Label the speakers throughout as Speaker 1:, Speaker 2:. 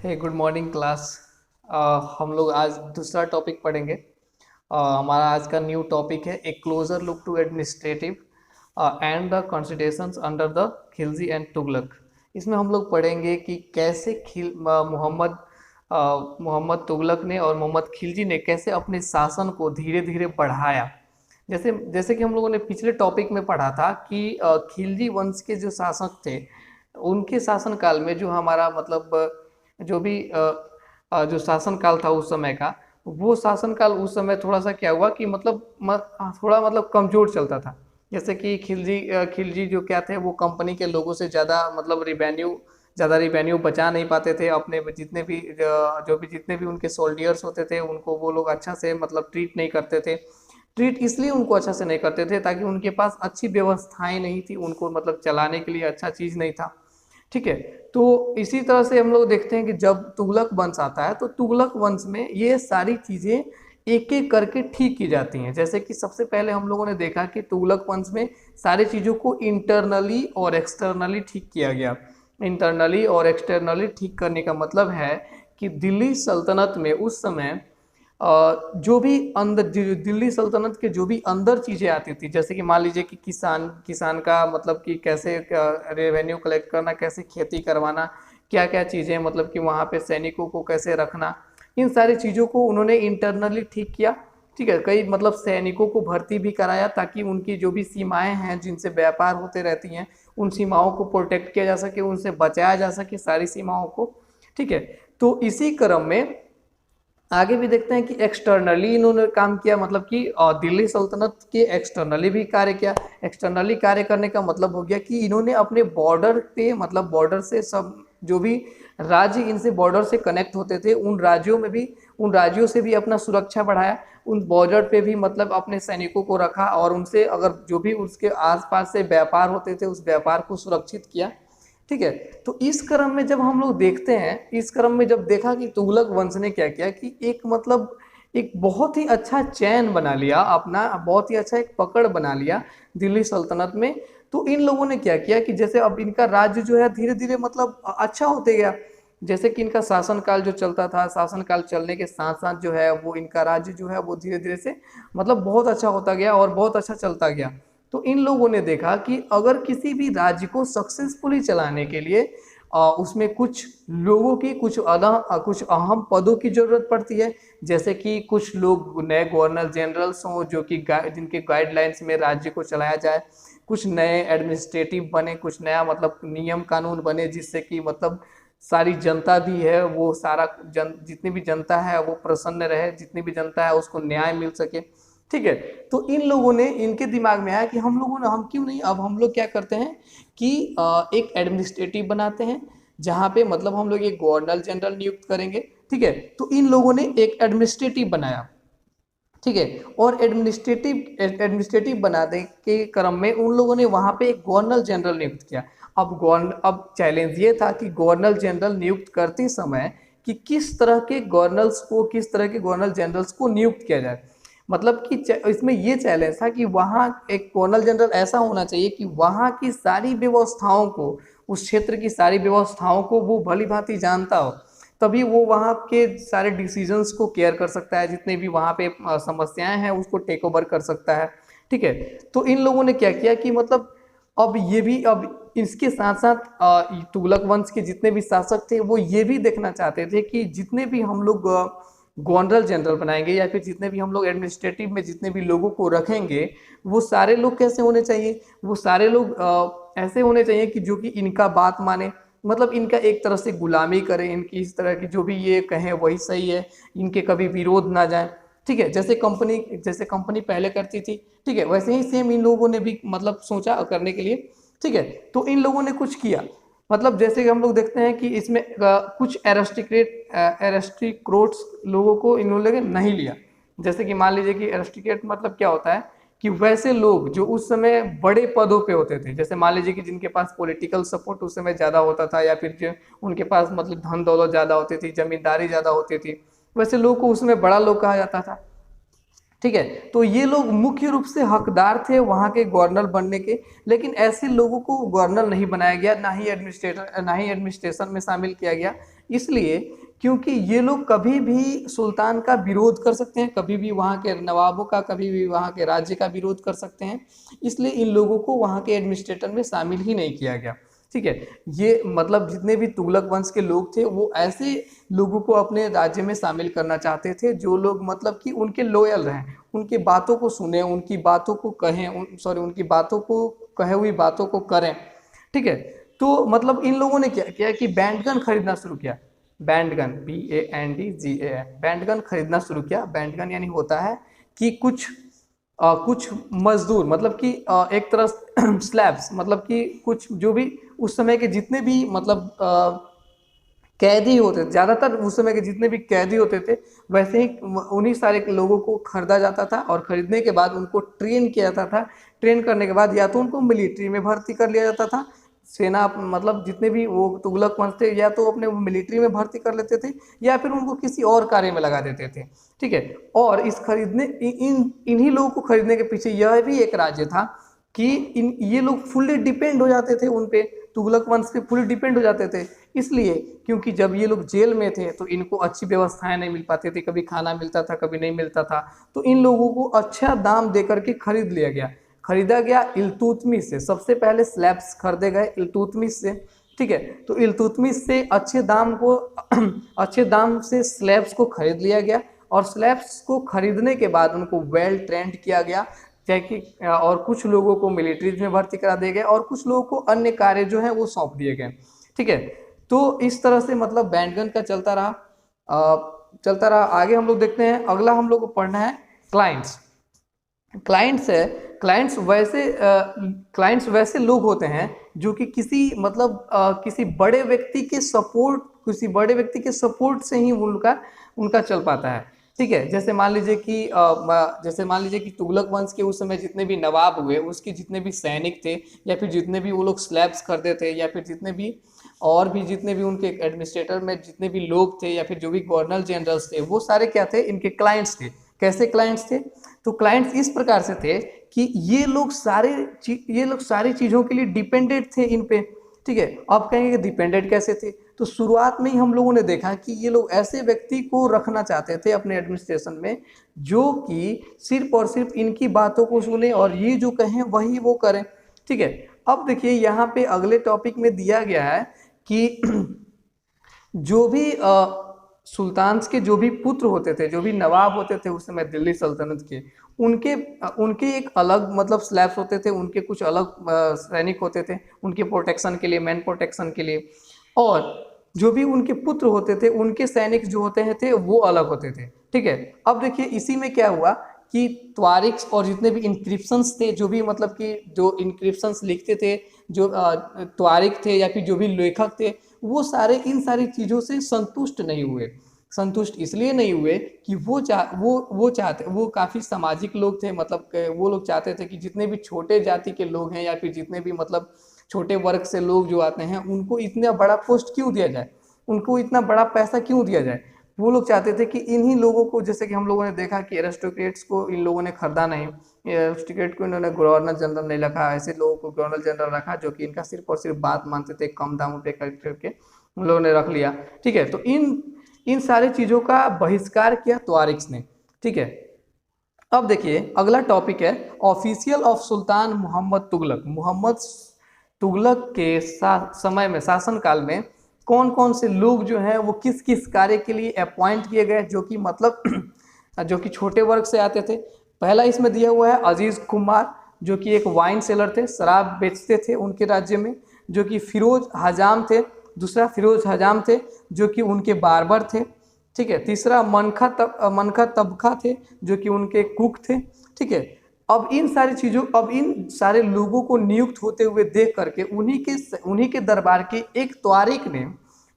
Speaker 1: हे good morning class. हम लोग आज दूसरा टॉपिक पढ़ेंगे। हमारा आज का न्यू टॉपिक है a closer look to administrative and the constitutions under the Khilji and Tughlaq. इसमें हम लोग पढ़ेंगे कि कैसे मोहम्मद तुगलक ने और मोहम्मद खिलजी ने कैसे अपने शासन को धीरे धीरे बढ़ाया। जैसे जैसे कि हम लोगों ने पिछले टॉपिक में पढ़ा था कि खिलजी वंश के जो शासक थे, उनके शासनकाल में जो हमारा मतलब जो भी जो शासनकाल था उस समय का, वो शासनकाल उस समय थोड़ा सा क्या हुआ कि मतलब थोड़ा मतलब कमजोर चलता था। जैसे कि खिलजी जो क्या थे, वो कंपनी के लोगों से ज़्यादा रिवेन्यू बचा नहीं पाते थे। अपने जितने भी उनके सोल्डियर्स होते थे, उनको वो लोग अच्छा से मतलब ट्रीट नहीं करते थे। ट्रीट इसलिए उनको अच्छा से नहीं करते थे ताकि उनके पास अच्छी व्यवस्थाएं नहीं थी, उनको मतलब चलाने के लिए अच्छा चीज़ नहीं था। ठीक है। तो इसी तरह से हम लोग देखते हैं कि जब तुगलक वंश आता है तो तुगलक वंश में ये सारी चीज़ें एक एक करके ठीक की जाती हैं। जैसे कि सबसे पहले हम लोगों ने देखा कि तुगलक वंश में सारी चीज़ों को इंटरनली और एक्सटर्नली ठीक किया गया। इंटरनली और एक्सटर्नली ठीक करने का मतलब है कि दिल्ली सल्तनत में उस समय जो भी अंदर दिल्ली सल्तनत के जो भी अंदर चीज़ें आती थी, जैसे कि मान लीजिए कि किसान किसान का मतलब कि कैसे रेवेन्यू कलेक्ट करना, कैसे खेती करवाना, क्या क्या चीज़ें मतलब कि वहाँ पे सैनिकों को कैसे रखना, इन सारी चीज़ों को उन्होंने इंटरनली ठीक किया। ठीक है। कई मतलब सैनिकों को भर्ती भी कराया ताकि उनकी जो भी सीमाएं हैं जिनसे व्यापार होते रहती हैं, उन सीमाओं को प्रोटेक्ट किया जा सके, उनसे बचाया जा सके सारी सीमाओं को। ठीक है। तो इसी क्रम में आगे भी देखते हैं कि एक्सटर्नली इन्होंने काम किया, मतलब कि दिल्ली सल्तनत के एक्सटर्नली भी कार्य किया। एक्सटर्नली कार्य करने का मतलब हो गया कि इन्होंने अपने बॉर्डर पे मतलब बॉर्डर से सब जो भी राज्य इनसे बॉर्डर से कनेक्ट होते थे, उन राज्यों से भी अपना सुरक्षा बढ़ाया। उन बॉर्डर पे भी मतलब अपने सैनिकों को रखा और उनसे अगर जो भी उसके आसपास से व्यापार होते थे उस व्यापार को सुरक्षित किया। ठीक है। तो इस क्रम में जब हम लोग देखते हैं, इस क्रम में जब देखा कि तुगलक वंश ने क्या किया कि एक मतलब एक बहुत ही अच्छा चैन बना लिया, अपना बहुत ही अच्छा एक पकड़ बना लिया दिल्ली सल्तनत में। तो इन लोगों ने क्या किया कि जैसे अब इनका राज्य जो है धीरे धीरे मतलब अच्छा होते गया। जैसे कि इनका शासनकाल जो चलता था, शासनकाल चलने के साथ साथ जो है वो इनका राज्य जो है वो धीरे धीरे से मतलब बहुत अच्छा होता गया और बहुत अच्छा चलता गया। तो इन लोगों ने देखा कि अगर किसी भी राज्य को सक्सेसफुली चलाने के लिए उसमें कुछ लोगों की कुछ अहम पदों की जरूरत पड़ती है। जैसे कि कुछ लोग नए गवर्नर जनरल्स हों जो कि जिनके गाइडलाइंस में राज्य को चलाया जाए, कुछ नए एडमिनिस्ट्रेटिव बने, कुछ नया मतलब नियम कानून बने जिससे कि मतलब सारी जनता भी है वो जितनी भी जनता है वो प्रसन्न रहे, जितनी भी जनता है उसको न्याय मिल सके। ठीक है। तो इन लोगों ने इनके दिमाग में आया कि हम क्यों नहीं, अब हम लोग क्या करते हैं कि एक एडमिनिस्ट्रेटिव बनाते हैं जहाँ पे मतलब हम लोग एक गवर्नर जनरल नियुक्त करेंगे। ठीक है। तो इन लोगों ने एक एडमिनिस्ट्रेटिव बनाया। ठीक है। और एडमिनिस्ट्रेटिव बनाने के क्रम में उन लोगों ने वहाँ पे एक गवर्नर जनरल नियुक्त किया। अब चैलेंज ये था कि गवर्नर जनरल नियुक्त करते समय कि किस तरह के गवर्नर जनरल्स को नियुक्त किया जाए। मतलब कि इसमें ये चैलेंज था कि वहाँ एक गवर्नर जनरल ऐसा होना चाहिए कि वहाँ की सारी व्यवस्थाओं को, उस क्षेत्र की सारी व्यवस्थाओं को वो भली भांति जानता हो, तभी वो वहाँ के सारे डिसीजंस को केयर कर सकता है, जितने भी वहाँ पे समस्याएं हैं उसको टेक ओवर कर सकता है। ठीक है। तो इन लोगों ने क्या किया कि मतलब अब इसके साथ साथ तुगलक वंश के जितने भी शासक थे वो ये भी देखना चाहते थे कि जितने भी हम लोग गवर्नर जनरल बनाएंगे या फिर जितने भी हम लोग एडमिनिस्ट्रेटिव में जितने भी लोगों को रखेंगे, वो सारे लोग कैसे होने चाहिए, वो सारे लोग ऐसे होने चाहिए कि जो कि इनका बात माने, मतलब इनका एक तरह से गुलामी करें, इनकी इस तरह की जो भी ये कहें वही सही है, इनके कभी विरोध ना जाए। ठीक है। जैसे कंपनी पहले करती थी, ठीक है, वैसे ही सेम इन लोगों ने भी मतलब सोचा करने के लिए। ठीक है। तो इन लोगों ने कुछ किया, मतलब जैसे कि हम लोग देखते हैं कि इसमें कुछ एरिस्टोक्रेट्स लोगों को इन लोगों ने नहीं लिया। जैसे कि मान लीजिए कि एरिस्टोक्रेट मतलब क्या होता है कि वैसे लोग जो उस समय बड़े पदों पे होते थे, जैसे मान लीजिए कि जिनके पास पॉलिटिकल सपोर्ट उस समय ज़्यादा होता था या फिर जो उनके पास मतलब धन दौलत ज़्यादा होती थी, जमींदारी ज़्यादा होती थी, वैसे लोग को उस समय बड़ा लोग कहा जाता था। ठीक है। तो ये लोग मुख्य रूप से हकदार थे वहाँ के गवर्नर बनने के, लेकिन ऐसे लोगों को गवर्नर नहीं बनाया गया, ना ही एडमिनिस्ट्रेशन में शामिल किया गया। इसलिए क्योंकि ये लोग कभी भी सुल्तान का विरोध कर सकते हैं, कभी भी वहाँ के नवाबों का, कभी भी वहाँ के राज्य का विरोध कर सकते हैं, इसलिए इन लोगों को वहाँ के एडमिनिस्ट्रेटर में शामिल ही नहीं किया गया। ठीक है। ये मतलब जितने भी तुगलक वंश के लोग थे वो ऐसे लोगों को अपने राज्य में शामिल करना चाहते थे जो लोग मतलब कि उनके लॉयल रहें, उनकी बातों को सुने, उनकी बातों को कहें, उनकी बातों को, कहे हुई बातों को करें। ठीक है। तो मतलब इन लोगों ने क्या किया कि बैंडगन खरीदना शुरू किया। बैंडगन, BANDGAN, बैंडगन खरीदना शुरू किया। बैंडगन यानी होता है कि कुछ मजदूर, मतलब कि एक तरह स्लैब्स, मतलब कि कुछ जो भी उस समय के जितने भी मतलब कैदी होते थे, ज़्यादातर उस समय के जितने भी कैदी होते थे वैसे ही उन्हीं सारे लोगों को खरीदा जाता था, और ख़रीदने के बाद उनको ट्रेन किया जाता था। ट्रेन करने के बाद या तो उनको मिलिट्री में भर्ती कर लिया जाता था, सेना मतलब जितने भी वो तुगलक वंश थे या तो अपने मिलिट्री में भर्ती कर लेते थे या फिर उनको किसी और कार्य में लगा देते थे। ठीक है। और इस खरीदने इन्हीं लोगों को खरीदने के पीछे यह भी एक राज्य था कि ये लोग फुल्ली डिपेंड हो जाते थे उन पे, तुगलक वंश पे फुल्ली डिपेंड हो जाते थे। इसलिए क्योंकि जब ये लोग जेल में थे तो इनको अच्छी व्यवस्थाएं नहीं मिल पाती थी, कभी खाना मिलता था कभी नहीं मिलता था, तो इन लोगों को अच्छा दाम दे करके खरीदा गया इल्तुतमिश से। सबसे पहले स्लैब्स खरीदे गए इल्तुतमिश से। ठीक है। तो इल्तुतमिश से अच्छे दाम से स्लैब्स को खरीद लिया गया, और स्लैब्स को खरीदने के बाद उनको वेल ट्रेंड किया गया, कि और कुछ लोगों को मिलिट्रीज में भर्ती करा दिए गए और कुछ लोगों को अन्य कार्य जो है वो सौंप दिए गए। ठीक है। तो इस तरह से मतलब बैंडगन का चलता रहा। आगे हम लोग देखते हैं, अगला हम लोग को पढ़ना है क्लाइंट्स। क्लाइंट्स वैसे लोग होते हैं जो कि किसी बड़े व्यक्ति के सपोर्ट से ही उनका चल पाता है। ठीक है। जैसे मान लीजिए कि तुगलक वंश के उस समय जितने भी नवाब हुए, उसके जितने भी सैनिक थे या फिर जितने भी वो लोग स्लैब्स खरीदे थे या फिर जितने भी उनके एडमिनिस्ट्रेटर में जितने भी लोग थे या फिर जो भी गवर्नर जनरल्स थे, वो सारे क्या थे, इनके क्लाइंट्स थे। कैसे क्लाइंट्स थे? तो क्लाइंट्स इस प्रकार से थे कि ये लोग सारी चीज़ों के लिए डिपेंडेंट थे इन पे। ठीक है। अब कहेंगे कि डिपेंडेंट कैसे थे, तो शुरुआत में ही हम लोगों ने देखा कि ये लोग ऐसे व्यक्ति को रखना चाहते थे अपने एडमिनिस्ट्रेशन में जो कि सिर्फ और सिर्फ इनकी बातों को सुने और ये जो कहें वही वो करें। ठीक है। अब देखिए यहाँ पे अगले टॉपिक में दिया गया है कि जो भी सुल्तान के जो भी पुत्र होते थे, जो भी नवाब होते थे उस समय दिल्ली सल्तनत के, उनके एक अलग मतलब स्लैब्स होते थे, उनके कुछ अलग सैनिक होते थे उनके प्रोटेक्शन के लिए, मैन प्रोटेक्शन के लिए, और जो भी उनके पुत्र होते थे उनके सैनिक जो होते थे वो अलग होते थे। ठीक है। अब देखिए इसी में क्या हुआ कि त्वारिख्स और जितने भी इंक्रिप्शंस थे, जो भी मतलब कि जो इंक्रिप्शंस लिखते थे, जो त्वारिख थे या फिर जो भी लेखक थे, वो सारे इन सारी चीज़ों से संतुष्ट नहीं हुए। संतुष्ट इसलिए नहीं हुए कि वो काफ़ी सामाजिक लोग थे, मतलब वो लोग चाहते थे कि जितने भी छोटे जाति के लोग हैं या फिर जितने भी मतलब छोटे वर्ग से लोग जो आते हैं उनको इतना बड़ा पोस्ट क्यों दिया जाए, उनको इतना बड़ा पैसा क्यों दिया जाए। वो लोग चाहते थे कि इन्हीं लोगों को, जैसे कि हम लोगों ने देखा कि एरिस्टोक्रेट्स को इन लोगों ने खरीदा नहीं, एरिस्टोक्रेट को इन्होंने गवर्नर जनरल नहीं रखा, ऐसे लोगों को गवर्नर जनरल रखा जो कि इनका सिर्फ और सिर्फ बात मानते थे, कम दामों पे करके उन लोगों ने रख लिया। ठीक है। तो इन सारी चीज़ों का बहिष्कार किया त्वारिख्स ने। ठीक है। अब देखिए अगला टॉपिक है official of sultan Mohammad Tughlaq. Mohammad Tughlaq के समय में, शासन काल में कौन कौन से लोग जो हैं वो किस किस कार्य के लिए अपॉइंट किए गए, जो कि मतलब जो कि छोटे वर्ग से आते थे। पहला इसमें दिया हुआ है अजीज़ कुमार, जो कि एक वाइन सेलर थे, शराब बेचते थे उनके राज्य में, जो कि फिरोज हजाम थे। दूसरा फिरोज हजाम थे जो कि उनके बार्बर थे। ठीक है। तीसरा मनखा तबखा थे जो कि उनके कुक थे। ठीक है। अब इन सारे लोगों को नियुक्त होते हुए देख करके उन्हीं के दरबार के एक त्वारिख ने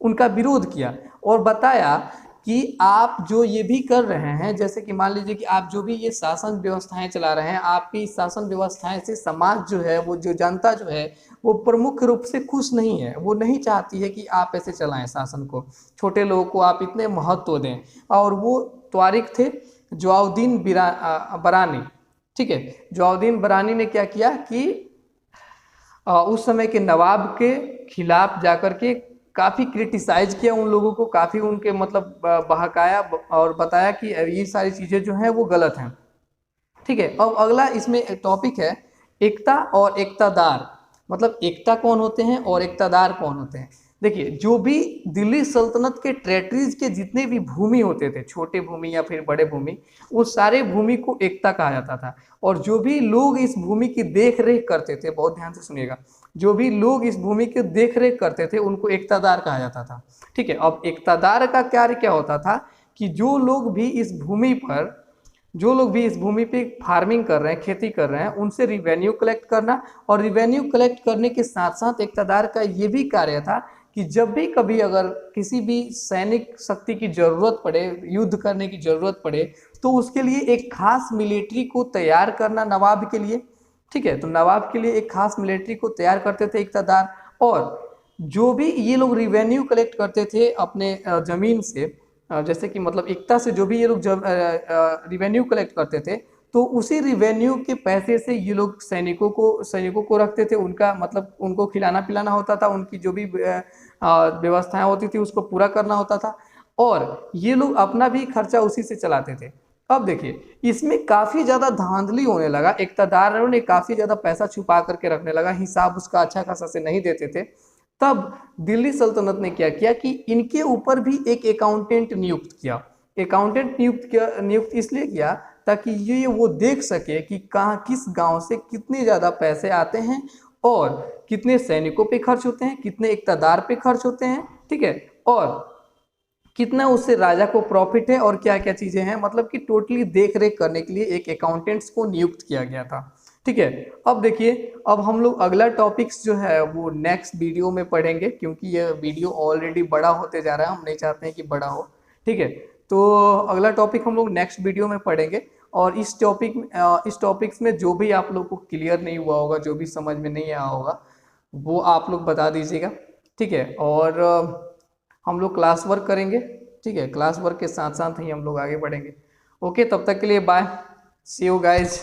Speaker 1: उनका विरोध किया और बताया कि आप जो ये भी कर रहे हैं, जैसे कि मान लीजिए कि आप जो भी ये शासन व्यवस्थाएं चला रहे हैं, आपकी शासन व्यवस्थाएं से समाज जो है, वो जो जनता जो है वो प्रमुख रूप से खुश नहीं है, वो नहीं चाहती है कि आप ऐसे चलाएं शासन को, छोटे लोगों को आप इतने महत्व दें। और वो त्वारिख थे जवाउद्दीन बरानी, ठीक है, जवाउद्दीन बरानी ने क्या किया कि उस समय के नवाब के खिलाफ जाकर के काफ़ी क्रिटिसाइज किया उन लोगों को, काफ़ी उनके मतलब बहकाया और बताया कि ये सारी चीज़ें जो हैं वो गलत हैं। ठीक है, अब अगला इसमें टॉपिक है एकता और एकतादार, मतलब एकता कौन होते हैं और एकतादार कौन होते हैं। देखिए, जो भी दिल्ली सल्तनत के टेरेटरीज के जितने भी भूमि होते थे, छोटे भूमि या फिर बड़े भूमि, उस सारे भूमि को एकता कहा जाता था। और जो भी लोग इस भूमि की देख रेख करते थे, बहुत ध्यान से सुनिएगा, जो भी लोग इस भूमि की देख रेख करते थे उनको एकतादार कहा जाता था। ठीक है, अब एकतादार का कार्य क्या होता था कि जो लोग भी इस भूमि पे फार्मिंग कर रहे हैं, खेती कर रहे हैं, उनसे रिवेन्यू कलेक्ट करना, और रिवेन्यू कलेक्ट करने के साथ साथ एकतादार का ये भी कार्य था कि जब भी कभी अगर किसी भी सैनिक शक्ति की जरूरत पड़े, युद्ध करने की जरूरत पड़े, तो उसके लिए एक खास मिलिट्री को तैयार करना नवाब के लिए। ठीक है, तो नवाब के लिए एक खास मिलिट्री को तैयार करते थे एकतादार। और जो भी ये लोग रिवेन्यू कलेक्ट करते थे अपने जमीन से, जैसे कि मतलब एकता से जो भी ये लोग जब रिवेन्यू कलेक्ट करते थे, तो उसी रिवेन्यू के पैसे से ये लोग सैनिकों को रखते थे, उनका मतलब उनको खिलाना पिलाना होता था, उनकी जो भी व्यवस्थाएं होती थी उसको पूरा करना होता था, और ये लोग अपना भी खर्चा उसी से चलाते थे। अब देखिए, इसमें काफ़ी ज़्यादा धांधली होने लगा, एकतादारों ने काफ़ी ज़्यादा पैसा छुपा करके रखने लगा, हिसाब उसका अच्छा खासा से नहीं देते थे। तब दिल्ली सल्तनत ने क्या किया कि इनके ऊपर भी एक अकाउंटेंट नियुक्त किया। अकाउंटेंट नियुक्त इसलिए किया ताकि ये वो देख सके कि कहाँ किस गांव से कितने ज़्यादा पैसे आते हैं और कितने सैनिकों पे खर्च होते हैं, कितने इक़्तिदार पे खर्च होते हैं, ठीक है, और कितना उससे राजा को प्रॉफिट है और क्या क्या चीज़ें हैं, मतलब कि टोटली देख रेख करने के लिए एक अकाउंटेंट्स को नियुक्त किया गया था। ठीक है, अब देखिए, अब हम लोग अगला टॉपिक्स जो है वो नेक्स्ट वीडियो में पढ़ेंगे, क्योंकि ये वीडियो ऑलरेडी बड़ा होते जा रहा है, हम नहीं चाहते हैं कि बड़ा हो। ठीक है, तो अगला टॉपिक हम लोग नेक्स्ट वीडियो में पढ़ेंगे, और इस टॉपिक्स में जो भी आप लोग को क्लियर नहीं हुआ होगा, जो भी समझ में नहीं आया होगा, वो आप लोग बता दीजिएगा। ठीक है, और हम लोग क्लास वर्क करेंगे। ठीक है, क्लास वर्क के साथ साथ ही हम लोग आगे बढ़ेंगे। ओके, तब तक के लिए बाय, सी यू गाइज।